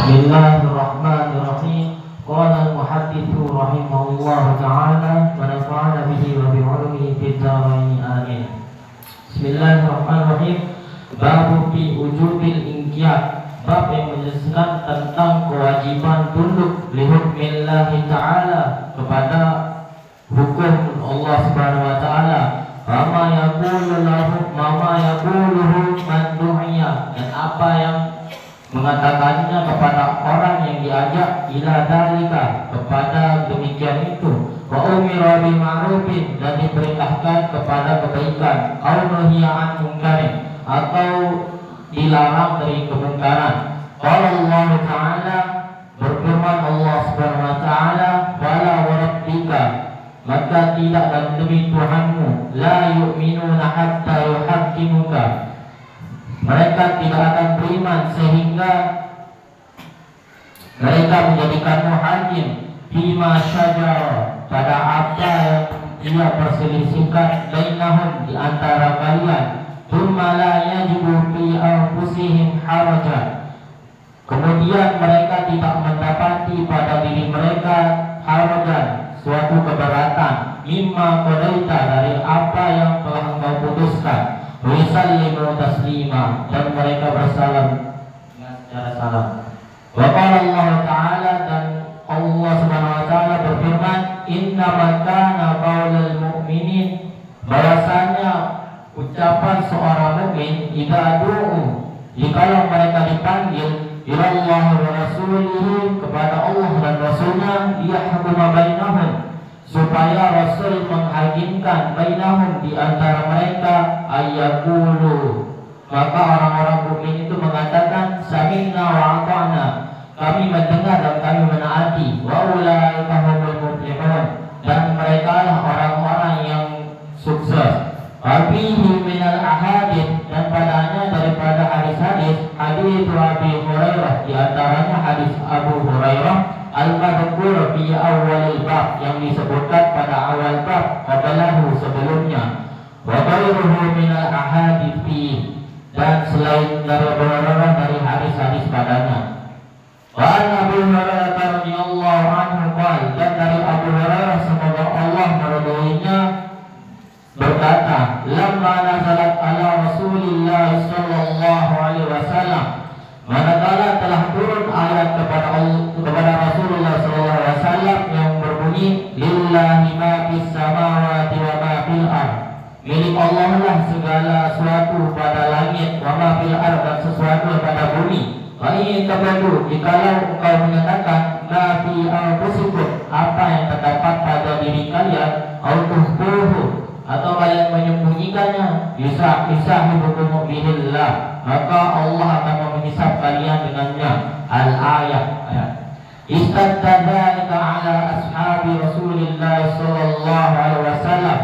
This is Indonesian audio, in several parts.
Bismillahirrahmanirrahim. Qala al-muhadditsu rahimahullahu ta'ala wa nafa'ana bihi wa bi 'ulumihi fid dharain amin. Bismillahirrahmanirrahim. Bab fi wujubil inqiyad. Bab yang menjelaskan tentang kewajiban tunduk li hukmillahi ta'ala kepada hukum Allah Subhanahu wa ta'ala. Mama yaqulu lahu man du'iya, dan apa yang mengatakannya kepada orang yang diajak ila dalika, kepada demikian itu. Wa umira bi ma'rufin, dan diperintahkan kepada kebaikan, au nuhiya an munkarin, atau dilarang dari kemungkaran. Qala Allah Ta'ala, berfirman Allah Subhanahu wa ta'ala, wala wa rabbika, maka tidak dan demi Tuhanmu, la yu'minuna hatta yuhaqqimuka, mereka tidak akan beriman sehingga mereka menjadikanmu hakim bima syajara, pada apa yang ia perselisihkan bainahum, di antara kalian. Tsumma la yajidu fi anfusihim harajan, kemudian mereka tidak mendapati pada diri mereka harajan, suatu keberatan, mimma qadaita, dari apa yang telah engkau putuskan. Wisallimu taslima, dan mereka bersalam dengan secara salam. Wa qala Allah Ta'ala, dan Allah Subhanahu wa ta'ala berfirman, innama kana qaulal mu'minin, bahwasanya ucapan seorang mukmin idza du'u, jikalau mereka dipanggil ilallah wa rasulihi, kepada Allah dan Rasulnya, liyahkuma bainahum, supaya Rasul menghakimkan bainahum, di antara mereka, ayyaqulu, maka orang-orang mukmin itu mengatakan sami'na wa ata'na, kami mendengar dan kami menaati. Wa ulaika humul muflihun, dan mereka lah orang-orang yang sukses. Wafihi minal ahadits, dan padanya daripada hadis-hadis, hadis Abi Hurairah, di antaranya hadis Abu Hurairah al-madhkur fi awalil bab, yang disebutkan pada awal bab, qablahu, sebelumnya. Wa ghairuhu minal ahadithi, dan selain dari Abu Hurairah dari hadis-hadis padanya. Wa an Abu Hurairah radhiyallahu anhu qala, dan dari Abu Hurairah semoga Allah meridhoinya berkata, lamma nazalat ala Rasulillah sallallahu alaihi wasallam, manakala telah turun ayat kepada Rasulullah sallallahu alaihi wasallam yang berbunyi, lillahi ma fis samawati wa ma fil ard, milik Allah lah segala sesuatu pada langit, wa ma fil ard, dan sesuatu pada bumi. Wa in tabadu, jikalau engkau menyatakan ma fi anfusikum, apa yang terdapat pada diri kalian, au tuhfuhu, atau kalian menyembunyikannya, yusahibukum bihillah, maka Allah akan menghisab kalian dengannya. Al-ayat. Istadzalika ala ashabi Rasulillah sallallahu alaihi wasallam,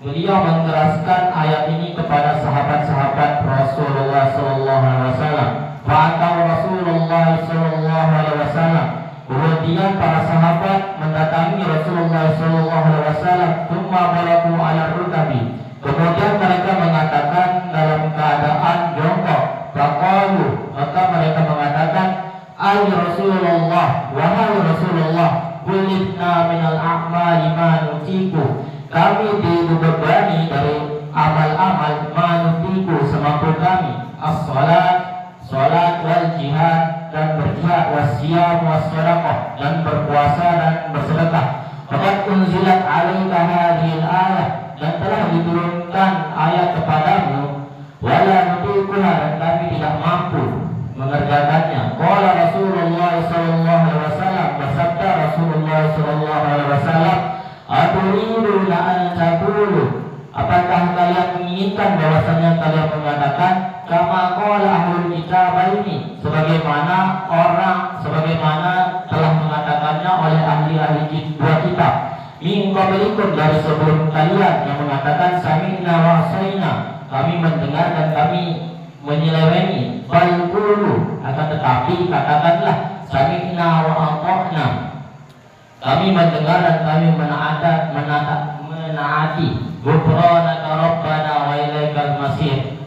beliau mengeraskan ayat ini kepada sahabat-sahabat Rasulullah sallallahu alaihi wasallam. Fa'atau Rasulullah sallallahu alaihi wasallam, kemudian para sahabat mendatangi Rasulullah sallallahu alaihi wasallam. Tsumma balagu ala rutabi, kemudian mereka mengatakan dalam keadaan jongkok. Faqalu, maka mereka mengatakan, ay Rasulullah, wahai Rasulullah, kulitna minal a'mali ma nutiku, kami dibebani dari amal-amal ma nutiku, semampu kami. As-salat wal jihad, dan berjihad, wasiyam wassadaqah, dan berpuasa dan bersedekah. Faqad unzilat 'alaika hadhil ayah, dan telah diturunkan ayat kepadamu, wala nutiquha, dan kami tidak mampu mengerjakannya. Qala Rasulullah sallallahu alaihi wasallam, bersabda Rasulullah sallallahu alaihi wasallam, aturiduna an taqulu, apakah kalian menginginkan bahwasanya kalian mengatakan kama qala ahlul kitab ini, sebagaimana telah mengatakannya oleh ahli-ahli dua kitab, min qablikum, dari sebelum kalian, yang mengatakan sami'na wa asaina, kami mendengar dan kami menyeleweng. Bal qulu, akan tetapi katakanlah sami'na wa ata'na, kami mendengar dan kami menaati. Ghufranaka rabbana wa ilaikal masir,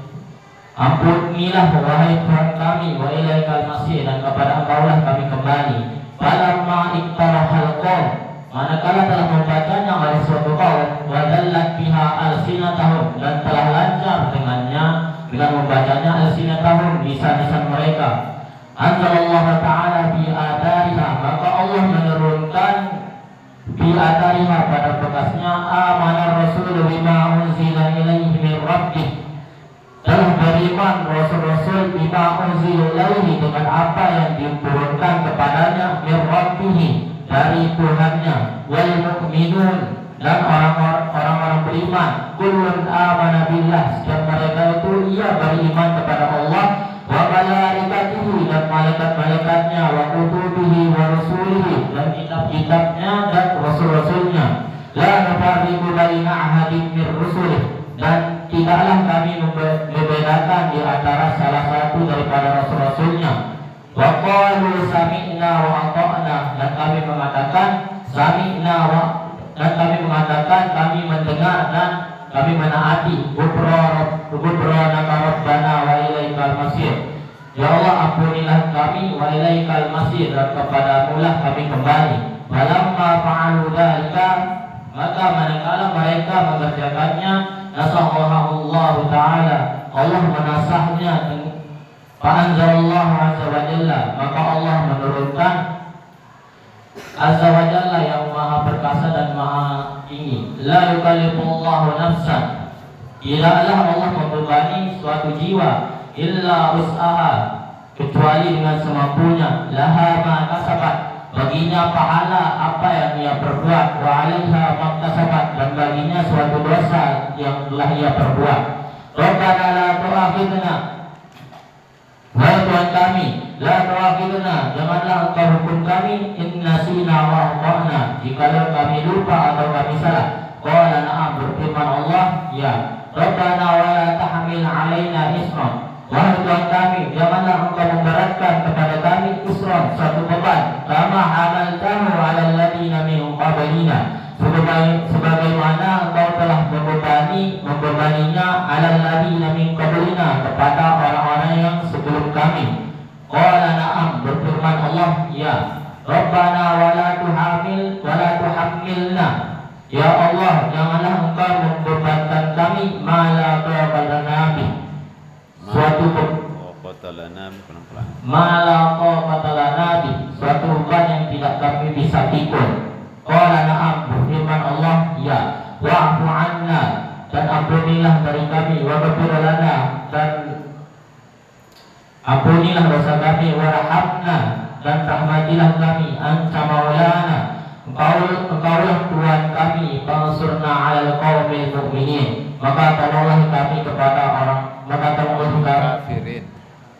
Ampunilah wahai Tuhan kami, wa ilaikal masir, dan kepada Engkaulah kami kembali. Falamma iktarahal qaum, manakala telah membacanya oleh suatu kaum, wa dallat biha alsinatahum, dan telah lancar dengannya dengan membacanya alsinatahum, lisan-lisan mereka. Anzalallahu ta'ala bi atariha, maka Allah menurunkan bi atariha pada bekasnya, amanar rasul bima unzila ilaihi min rabbih, telah beriman rasul-rasul bima unzila ilaihi, dengan apa yang diturunkan kepadanya, min rabbih, dari Tuhannya, wal mu'minun, dan orang-orang beriman, kullun amana billah, setiap mereka itu ia beriman kepada Allah, wa malaikatihi, dan malaikat-malaikatnya, wa kutubihi wa rusulihi, dan kitab-kitabnya dan rasul-rasulnya, la nufarriqu baina ahadin min rusulih, dan tidaklah kami membedakan di antara salah satu daripada rasul-rasulnya. Wa qalu sami'na wa ata'na, dan kami mengatakan sami'na wa, dan kami mengatakan kami mendengar dan kami menaati. Ghufranaka rabbana wa ilaikal masir, ya Allah ampunilah kami, wa ilaikal masir, dan kepadamulah kami kembali. Falamma fa'alu dzalika, maka manakala mereka mengerjakannya, nasahahullahu ta'ala, Allah menasahnya. Fa'anzalallahu azza wa jalla, maka Allah menurunkan azza wa jalla yang maha perkasa dan maha tinggi. La yukallifullahu nafsan, tidaklah Allah membebani suatu jiwa, illa us'aha, kecuali dengan semampunya, laha ma kasabat, baginya pahala apa yang ia perbuat, wa 'alaiha ma kasabat, dan baginya suatu dosa yang telah ia perbuat. Rabbana la tu'akhidna, wahai Tuhan kami, la tu'akhidna, janganlah Engkau hukum kami, in nasina wa akhtana, jikalau kami lupa atau kami salah. Qala na'am, berfirman Allah, ya. Rabbana wa la tahmil 'alaina isran, wahai Tuhan kami, janganlah Engkau memberatkan kepada kami isran, suatu beban, kama hamaltahu 'alal ladina min qablina, sebagaimana Engkau telah membebaninya 'alal ladina min qablina, kepada orang-orang yang sebelum kami. Qala na'am, berfirman Allah, ya. Rabbana wa la tuhammilna, ya Allah, janganlah Engkau membebankan kami, ma la taqata lana bih, suatu beban yang tidak kami bisa pikul. Qala na'am, berfirman Allah, ya. Wa'fu 'anna, dan ampunilah dari kami, wa ghfir lana, dan ampunilah dosa kami, warhamna, dan rahmatilah kami, anta maulana, Engkaulah Tuhan kami, fansurna 'alal qaumil mu'minin, maka tolonglah kami kepada kafirin.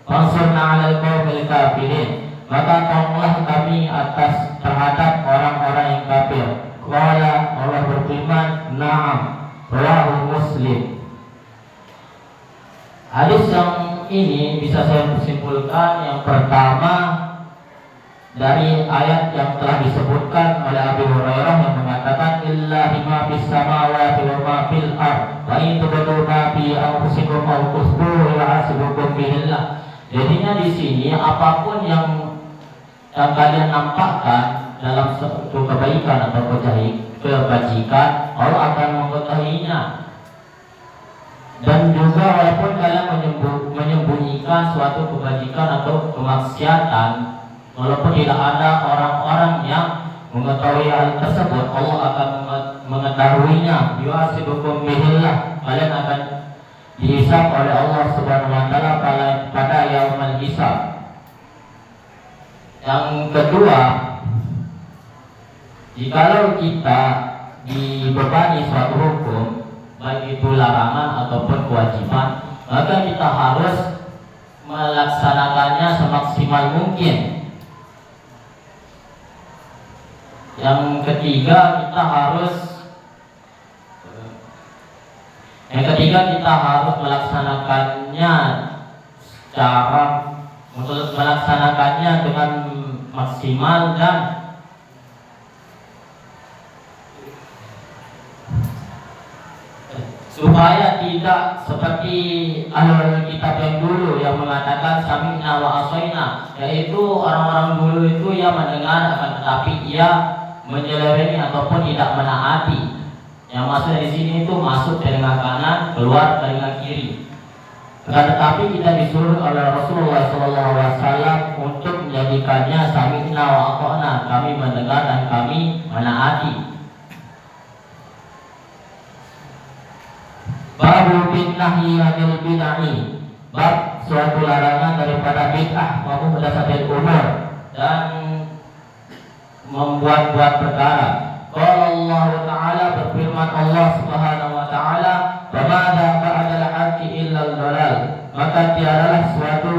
Fansurna 'alal qaumil kafirin, maka tolonglah kami atas terhadap orang-orang yang kafir. Qala, Allah berfirman, na'am, rawahu Muslim. Hadis yang ini bisa saya simpulkan, yang pertama dari ayat yang telah disebutkan oleh Abu Hurairah yang mengatakan, illahi ma fis samawati wa ma fil ardh, wa in tubdu ma fi anfusikum aw tukhfuhu yuhasibukum billah. Jadinya di sini apapun yang kalian nampakkan dalam suatu kebaikan atau kebajikan, Allah akan mengetahuinya. Dan juga walaupun kalian menyembunyikan suatu kebajikan atau kemaksiatan, walaupun tidak ada orang-orang yang mengetahui hal tersebut, Allah akan mengetahuinya. Yuhasibukum billah, kalian akan dihisab oleh Allah Subhanahu wa taala pada yaumul hisab. Yang kedua, jikalau kita dibebani suatu hukum, baik itu larangan ataupun kewajiban, maka kita harus melaksanakannya semaksimal mungkin. Yang ketiga, kita harus melaksanakannya dengan maksimal, dan supaya tidak seperti ahlul kitab yang dulu yang mengatakan sami'na wa asaina, yaitu orang-orang dulu itu yang mendengar akan tetapi ia menyeleweng ataupun tidak menaati. Yang masuk di sini itu masuk telinga kanan, keluar telinga kiri. Tetapi kita disuruh oleh Rasulullah SAW untuk menjadikannya sami'na wa ata'na, kami mendengar dan kami menaati. Babu bid'ahi anil bid'ahi, bab suatu larangan daripada bid'ah wa muhdatsatil umur dan membuat-buat perkara. Qala Allah Ta'ala, berfirman Allah Subhanahu wa Ta'ala, "Wa ma ba'dal haqqi illa al-dhalal." Maka tiadalah suatu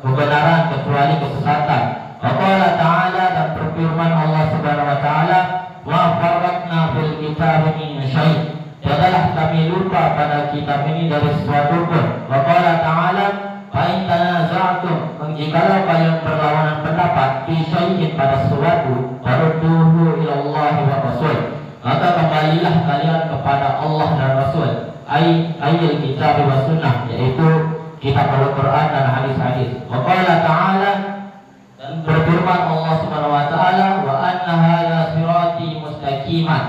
kebenaran kecuali kesesatan. Wa qala Ta'ala, dan berfirman Allah Subhanahu wa Ta'ala, "Wa farratna fil kitabi min syai'." Tiadalah kami lupa pada kitab ini dari sesuatu pun. Wa qala Ta'ala, "Fa in tanaza'tum," jikalau kalian berlawanan pendapat fi syai'in pada sesuatu, farudduhu ila Allah wa Rasul, maka kembalilah kalian kepada Allah dan Rasul, ayil kitab wa sunnah, yaitu kitab Al-Quran dan hadis-hadis. Wa qala Ta'ala, dan berfirman Allah Subhanahu wa Ta'ala, "Wa anna hadza sirati mustaqiman,"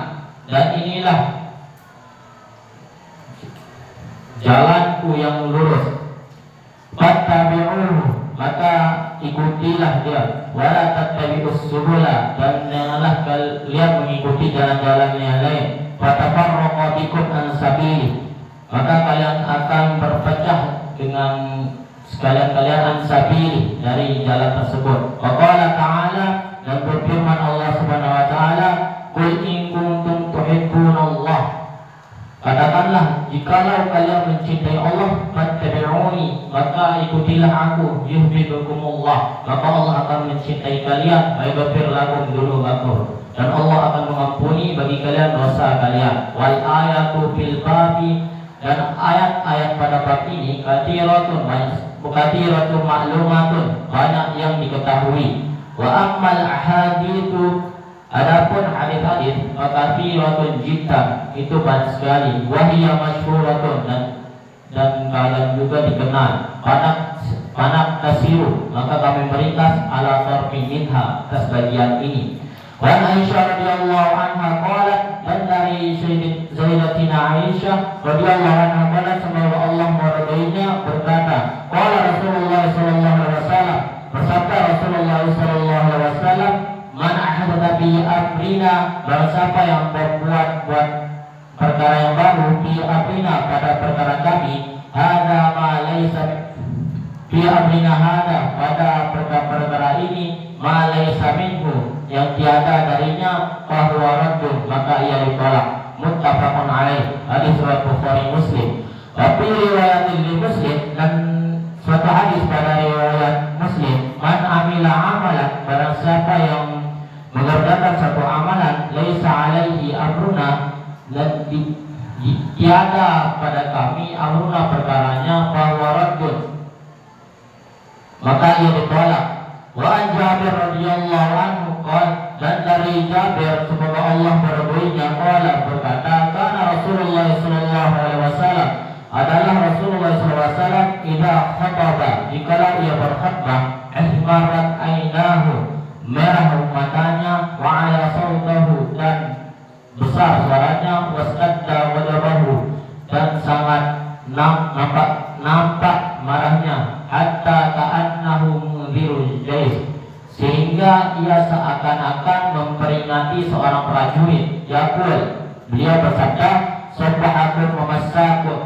dan inilah jalanku yang lurus. Fattabi'uhu, maka ikutilah dia. Wala tattabi'us subula, dan janganlah kalian mengikuti jalan-jalan yang lain. Fatafarraqa bikum an sabili, maka kalian akan berpecah dengan sekalian-kalian an sabili, dari jalan tersebut. Wa qala Ta'ala, dan berfirman Allah Subhanahu wa Ta'ala, "Qul in kuntum tuhibbunallah," katakanlah, jikalau kalian mencintai Allah, fattabi'uni, maka ikutilah aku, yuhibbukumullah, maka Allah akan mencintai kalian, wa yaghfir lakum dzunubakum, dan Allah akan mengampuni bagi kalian dosa kalian. Wal ayatu fil babi, dan ayat-ayat pada bab ini katsiratun ma'lumatun, banyak yang diketahui. Wa ammal ahaditsu, adapun hadis-hadis, katsiratun jiddan, itu banyak sekali. Wa hiya masyhuratun, dan kalian juga dikenal. Panak kasiru, maka kami meringkas ala tarfi minha, atas bagian ini. Wa Aisyah radhiyallahu anha qalat, dan dari Sayyidatina Aisyah radhiyallahu anha qalat, semoga Allah meridainya, berkata, qala Rasulullah sallallahu alaihi wasallam, bersabda Rasulullah sallallahu alaihi wasallam, "Man ahdatha fi amrina," barang siapa yang buat perkara yang baru, fi amrina, pada perkara kami, hada ma laisa fi amrina hada, pada perkara ini, ma laisa minhu, yang tiada darinya, fahuwa raddun, maka ia ditolak. Muttafaqun alaih, hadis riwayat Bukhari Muslim. Tapi riwayat Muslim, dan suatu hadis pada riwayat Muslim, man amila amalan, barang siapa yang mengerjakan satu amalan, laisa alaihi amruna, dan tiada pada kami amruna perkaranya, fahuwa raddun, maka ia ditolak. Wa an Jabir radhiyallahu anhu qala, dan dari Jabir, semoga Allah meridhoinya, qala, berkata, kana Rasulullah sallallahu alaihi wasallam, adalah Rasulullah sallallahu alaihi wasallam, idza khataba, jikalau ia berkhutbah, ihmarat ainahu, merah matanya, wa ala sautahu, dan besar suaranya, wasqadda wajhahu, dan sangat nampak marahnya, hatta ka'annahu munzirul jais, sehingga ia seakan-akan memperingati seorang prajurit. Yaqul, beliau bersabda, subhanakum wa massakum,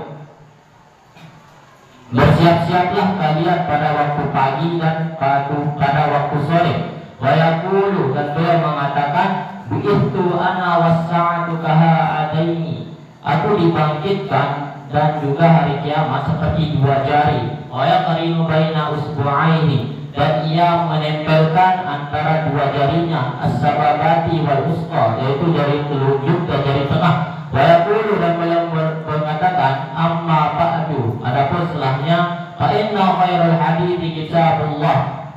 bersiap-siaplah kalian pada waktu pagi dan pada waktu sore. Wa yaqulu, dan beliau mengatakan, bi'tu ana was-sa'atu kaha'adaini, aku dibangkitkan dan juga hari kiamat seperti dua jari. Wa yaqrinu baina usbu'aihi, dan ia menempelkan antara dua jarinya, as-sababati wal wusta, yaitu jari telunjuk dan jari tengah. Wa yaqulu, dan beliau mengatakan, amma ba'du, adapun setelahnya, fa inna khairul hadithi kitabullah,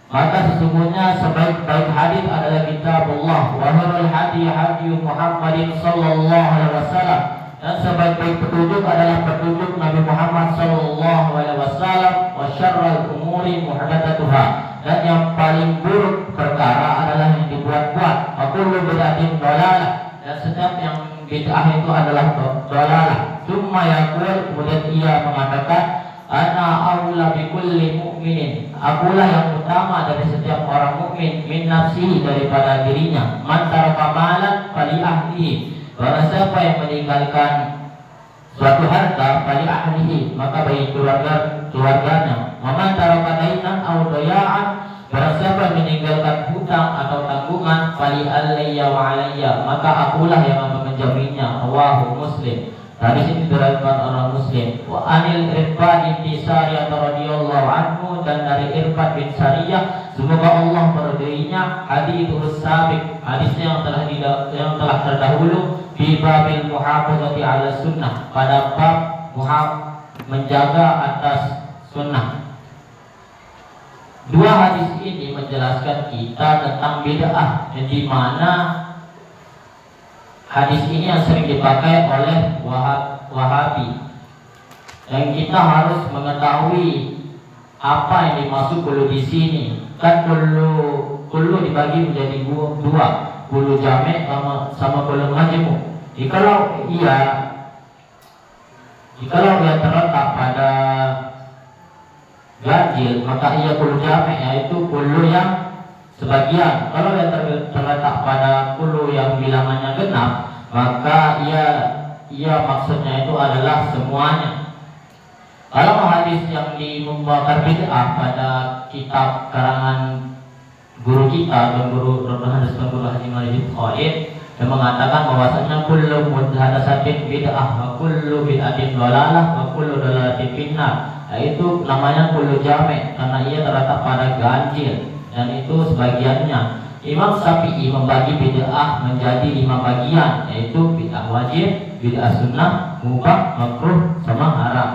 maka sesungguhnya sebaik-baik hadis adalah kitabullah, wa khairul hadi hadi Muhammadin sallallahu alaihi wasallam, dan sebaik-baik petunjuk adalah petunjuk Nabi Muhammad sallallahu alaihi wasallam, wa syarrul umuri muhdatsatuha, dan yang paling buruk perkara adalah yang dibuat-buat. Wa kullu bid'atin dhalalah, dan setiap yang bid'ah itu adalah dhalalah. Tsumma yaqul, kemudian ia mengatakan, ana aula bi kulli mu'minin, akulah yang utama dari setiap orang mukmin, min nafsihi, daripada dirinya. Man taraka malan fali ahlihi, barang siapa yang meninggalkan suatu harta fali ahlihi, maka bagi keluarganya. Wa man taraka dainan aw daya'an, barang siapa yang meninggalkan hutang atau tanggungan fali alayya wa alayya, maka akulah yang akan menjaminnya. Rawahu Muslim. Hadis ini diriwayatkan orang Muslim. Wa anil Irfad bin Sariyah radhiyallahu anhu, dan dari Irfad bin Sariyah, semoga Allah meridainya, hadits sabiq, hadisnya yang telah terdahulu, fi babil muhafazati ala sunnah, pada bab menjaga atas sunnah. Dua hadis ini menjelaskan kita tentang bid'ah, di mana hadis ini yang sering dipakai oleh Wahabi. Dan kita harus mengetahui apa yang dimaksud kulu di sini. Kan kulu dibagi menjadi dua, kulu jamek sama kulu majmuk. Jikalau dia terletak pada ganjil, maka ia kulu jamek, yaitu kulu yang sebagian. Kalau yang terletak pada kulu yang bilangannya genap, maka ia maksudnya itu adalah semuanya. Kalau hadis yang membakar bid'ah pada kitab karangan guru kita dan guru Hadis dan guru Haji Malik Khalid, yang mengatakan bahwasanya kullu muhdatsatin bid'ah wa kullu bid'atin dhalalah wa kullu dhalalatin finnar, yaitu namanya kullu jamek karena ia terletak pada ganjil, dan itu sebagiannya. Imam Syafi'i membagi bid'ah menjadi 5 bagian, yaitu bid'ah wajib, bid'ah sunnah, mubah, makruh, sama haram.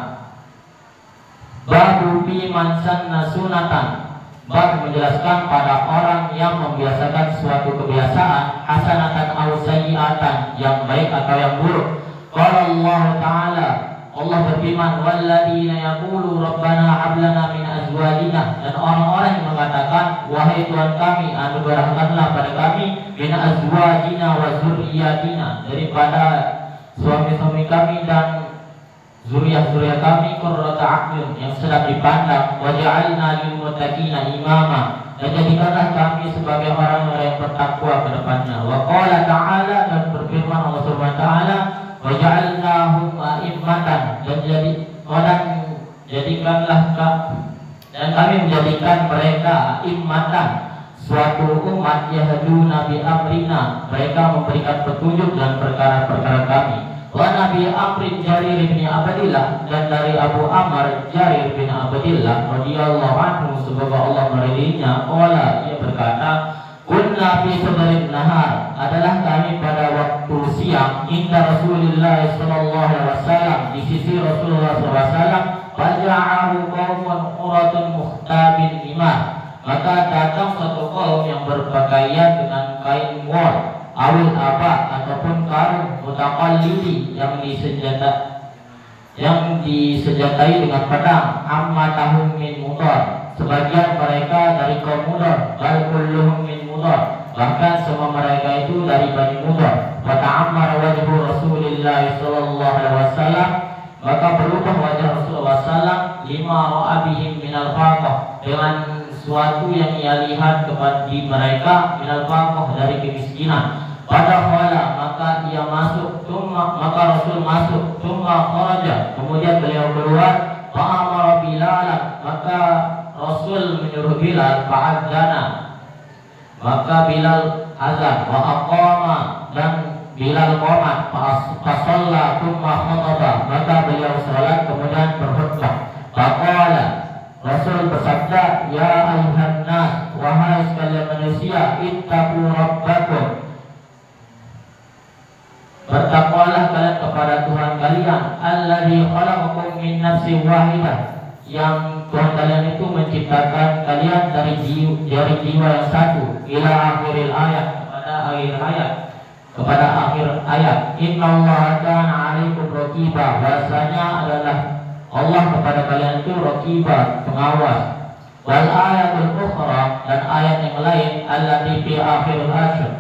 Babu fi man sanna sunatan, bab menjelaskan pada orang yang membiasakan suatu kebiasaan, hasanatan aw sayyi'atan, yang baik atau yang buruk. Qala Allah Ta'ala, Allah berfirman, walladzina yaqulu rabbana hab lana min azwajina, dan orang-orang yang mengatakan, wahai Tuhan kami, anugerahkanlah pada kami min azwajina wa zurriyatina, daripada suami-suami kami dan zuriat-zuriat kami, qurrata a'yun, yang sedang dipandang, waj'alna lil muttaqina imama, dan jadikanlah kami sebagai orang-orang yang bertakwa ke depannya. Wa qala ta'ala, dan berfirman Allah Subhanahu wa ta'ala, waja'alnahum a'immatan, dan kami menjadikan mereka immatan, suatu umat, yahduna bi amrina, mereka memberikan petunjuk dan perkara-perkara kami. Wa Nabi Amr Jarir bin Abdillah, dan dari Abu Amr Jarir bin Abdillah radhiyallahu anhu, semoga Allah meridainya, qala, ia berkata, kunna fi sadrin nahar, adalah kami pada waktu siang, inda Rasulullah sallallahu alaihi wasallam, di sisi Rasulullah sallallahu alaihi wasallam, faja'ahu qaumun uratun muhtabin imam, maka datang satu kaum yang berpakaian dengan kain wol, awil abad ataupun karung, mutaqallidi, yang disenjatai dengan pedang, amma tahum min mutar, sebagian mereka dari kaum Mudar, bal kulluhum min Mudar, bahkan semua mereka itu dari Bani Mudar. Wa ta'ammara wajhu Rasulillah sallallahu alaihi wasallam, maka berubah wajah Rasulullah sallam, lima ra'a bihim minal faqah, dengan suatu yang ia lihat kepada di mereka, minal faqah, dari kemiskinan. Pada khala, maka ia masuk, maka Rasul masuk, kharaja, kemudian beliau keluar, fa'amara Bilalan, maka Rasul menyuruh Bilal, fa'adzana, maka Bilal azan, wa aqama, dan Bilal qomat, fa'asalla, khataba, maka beliau salat kemudian berkhutbah. Faqala, Rasul bersabda, ya ayuhan nas, wahai sekalian manusia, ittaqu rabbakum, bertakwalah kalian kepada Tuhan kalian, alladzi khalaqakum min nafsin wahidah, yang Tuhan kalian itu menciptakan kalian dari jiwa yang satu, ila akhiril ayat, pada akhir ayat. kepada akhir ayat. Innallaha kana 'alaikum raqiba, bahasanya adalah Allah kepada kalian itu raqiba, pengawas. Wal ayatul ukhra, dan ayat yang lain allati fi akhiril hasyr,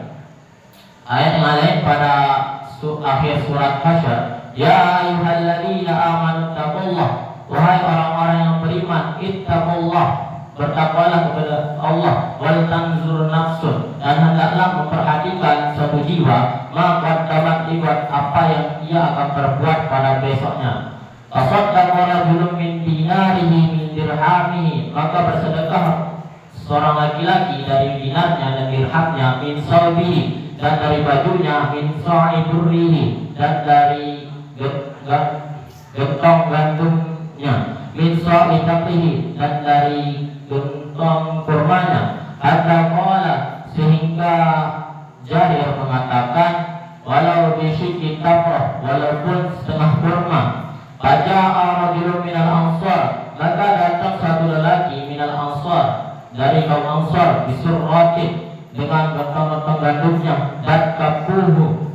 ayat yang lain pada akhir surat Hasyr. Ya ayyuhalladzina amanu taqullah, wahai orang-orang yang beriman, ittaqullah, bertakwalah kepada Allah. Wal tanzur nafsun, dan hendaklah memperhatikan suatu jiwa maka dapat dibuat apa yang ia akan berbuat pada besoknya. Tasaddaqa rajulun min dinarihi min dirhamihi, maka bersedekah seorang laki-laki dari dinarnya dan dirhamnya, min sawbihi, dan dari bajunya, min sa'i burrihi, dan dari gentong gandumnya, min sa'i taqihi, dan dari gentong kurmanya. Hatta qala, sehingga Jarir mengatakan, walau bisyikki tamrah, walaupun setengah kurma. Faja'a rajulun minal ansar, maka datang satu lelaki minal ansar, dari kaum Ansar, bisurratin, dengan gentong-gentong gandumnya, dan kapuhu,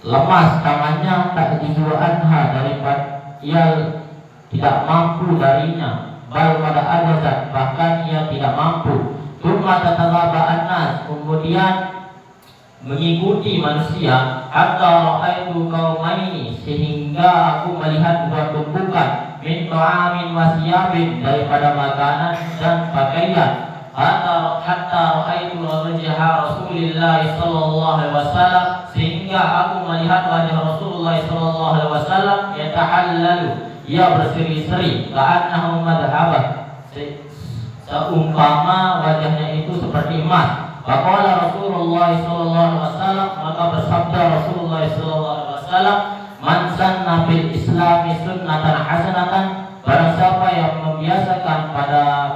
lemas tangannya, tak dijuanha, daripada ia tidak mampu darinya, bal pada ajazat, bahkan ia tidak mampu. Tsumma tatalaba'an nas, kemudian mengikuti manusia, hatta ra'aitu qaumaini, sehingga aku melihat dua tumpukan, min ta'amin wa siyabin, daripada makanan dan pakaian. Hatta ra'aitu wajha Rasulillah sallallahu alaihi wasallam, sehingga aku melihat wajah Rasulullah sallallahu alaihi wasallam, yatahallalu, ia berseri-seri, ka'annahu madhabah, seumpama wajahnya itu seperti emas. Faqala Rasulullah sallallahu alaihi wasallam, maka bersabda Rasulullah sallallahu alaihi wasallam, man sanna fil islami sunnatan hasanatan, barang siapa yang membiasakan pada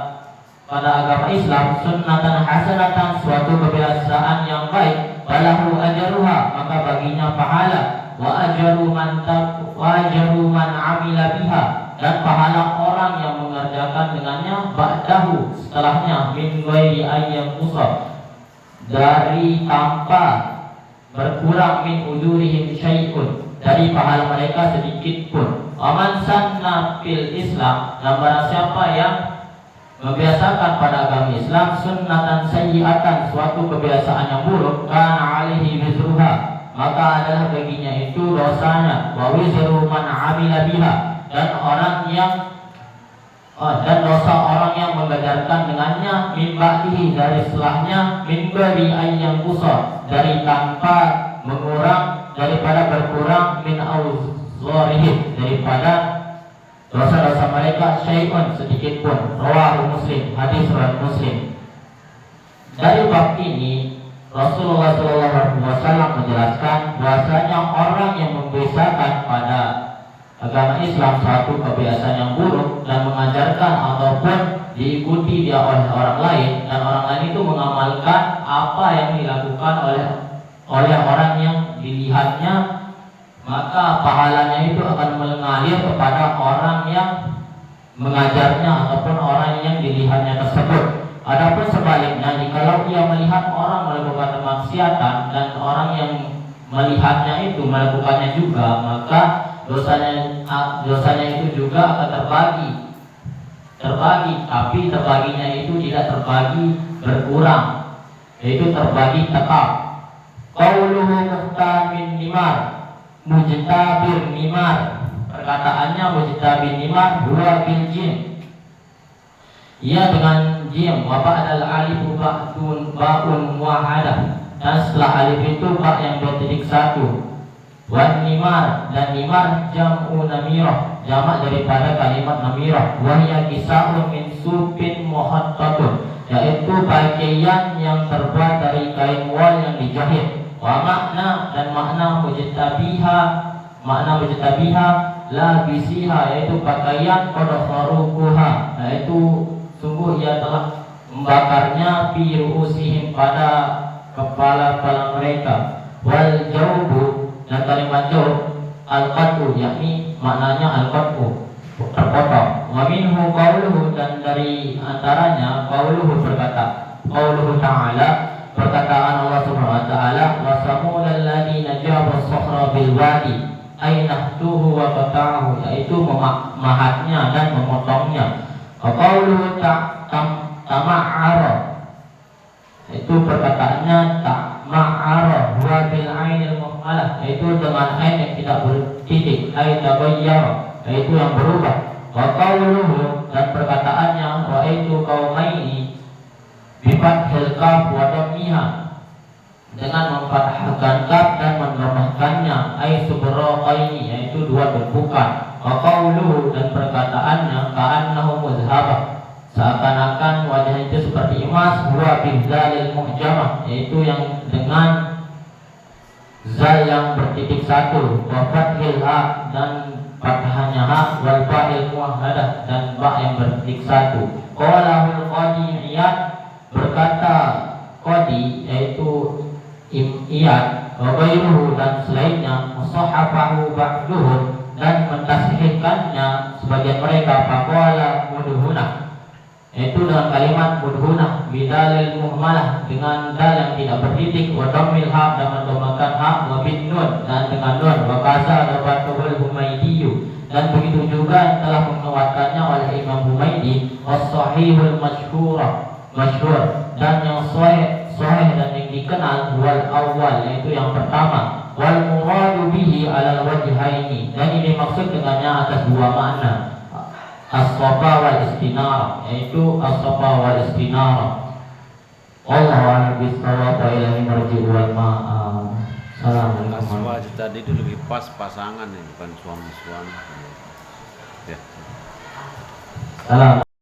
agama Islam sunnatan hasanatan, suatu kebiasaan yang baik, falahu ajruha, maka baginya pahala, wa ajru man amila biha, dan pahala orang yang mengerjakan dengannya, ba'dahu, setelahnya, min ghairi ayyan qusar, dari tanpa berkurang, min ujurihim syai'un, dari pahala mereka sedikit pun. Aman sanna fil Islam, dan barang siapa yang membiasakan pada agama Islam sunnatan sayyi'atan, suatu kebiasaan yang buruk, kana alaihi wizruha, maka adalah baginya itu dosanya, wa wizru man amila biha, dan dosa orang yang mengajarkan dengannya, min ba'dihi, dari setelahnya, min ghairi ayyan qusar, dari tanpa mengurang, daripada berkurang, min auzarihim, daripada dosa-dosa mereka, syai'un, sedikit pun. Rawahu Muslim, hadis riwayat Muslim. Dari bab ini Rasulullah SAW menjelaskan bahwasanya orang yang membiasakan pada agama Islam suatu kebiasaan yang buruk dan mengajarkan ataupun diikuti dia oleh orang lain, dan orang lain itu mengamalkan apa yang dilakukan oleh orang yang dilihatnya, maka pahalanya itu akan mengalir kepada orang yang mengajarnya ataupun orang yang dilihatnya tersebut. Adapun sebaliknya, jikalau ia melihat orang melakukan kemaksiatan dan orang yang melihatnya itu melakukannya juga, maka dosanya itu juga akan terbagi, tapi terbaginya itu tidak terbagi berkurang, yaitu terbagi tetap. Qauluhu muhtamin nimar, mujtabir nimar, perkataannya mujtabir nimar, huwa bil jim, ia dengan jim, wa ba'dal alif ba'un muahadah, dan setelah alif itu ba yang bertitik satu. Wan nimar, dan nimar jam'u namirah, jamak daripada kalimat namirah. Wahya kisahun min supin muhattatun, yaitu pakaian yang terbuat dari kain wol yang dijahit. Wa makna, dan makna mujtabiha, la bisiha, yaitu pakaian qad kharuquha, yaitu sungguh ia telah membakarnya, fi ru'usihim, pada kepala-kepala mereka. Wal jawbu, dan kalimat jawab al-qat'u, yakni maknanya al-qat'u, terpotong. Wa minhu qauluhu, dan dari antaranya qauluhu, berkata qauluhu ta'ala, perkataan Allah Subhanahu wa taala, wa samudal ladzina jabu as-sakhra bil wadi ay nahtuhu wa qata'ahu, yaitu memahatnya dan memotongnya. Wa qauluhu tama'ara, itu perkataannya tama'ara huwa bil ainil muhmalah, yaitu dengan ain yang tidak bertitik, ay taghayyara, yaitu yang berubah. Wa qauluhu, dan perkataannya ra'aitu qaumaini bi fathil qaf wa dammiha, dengan memfathahkan kaf dan mendomahkannya, ay subraqaini, yaitu dua tumpukan. Wa qauluhu, dan perkataannya ka'annahu muzhabah, seakan-akan wajah itu seperti emas, huwa bizalil muhjamah, yaitu yang dengan zal yang bertitik satu, wa fathil ha, dan fathahnya ha, wal fa'il muahhadah, dan ba yang bertitik satu. Qalahul qadi Iyad, berkata qadi yaitu Iyad, wa ghairuhu, dan selainnya, musahhafahu ba'duhum, dan mentasihkannya sebagian mereka, faqala mudhunah, yaitu dengan kalimat mudhunah, bidalil muhmalah, dengan dal yang tidak bertitik, wa dhammil ha, dan mendomakan ha, wa bin nun, dan dengan nun, wa kaza dabatul Humaydi, dan begitu juga yang telah menguatkannya oleh Imam Humaydi, was sahihul masyhur, dan yang sahih dan yang dikenal wal awal, yaitu yang pertama, wal muradu bihi alal wajhaini, dan ini maksud dengannya atas dua makna, as-safa wal istinara, yaitu as-safa wal istinara. Allahu a'lam bishawab, wa ilaihi marji'u wal ma'ab. Assalamualaikum. Aswaj tadi itu lebih pas pasangan ya, bukan suami-suami. Ya. Salam.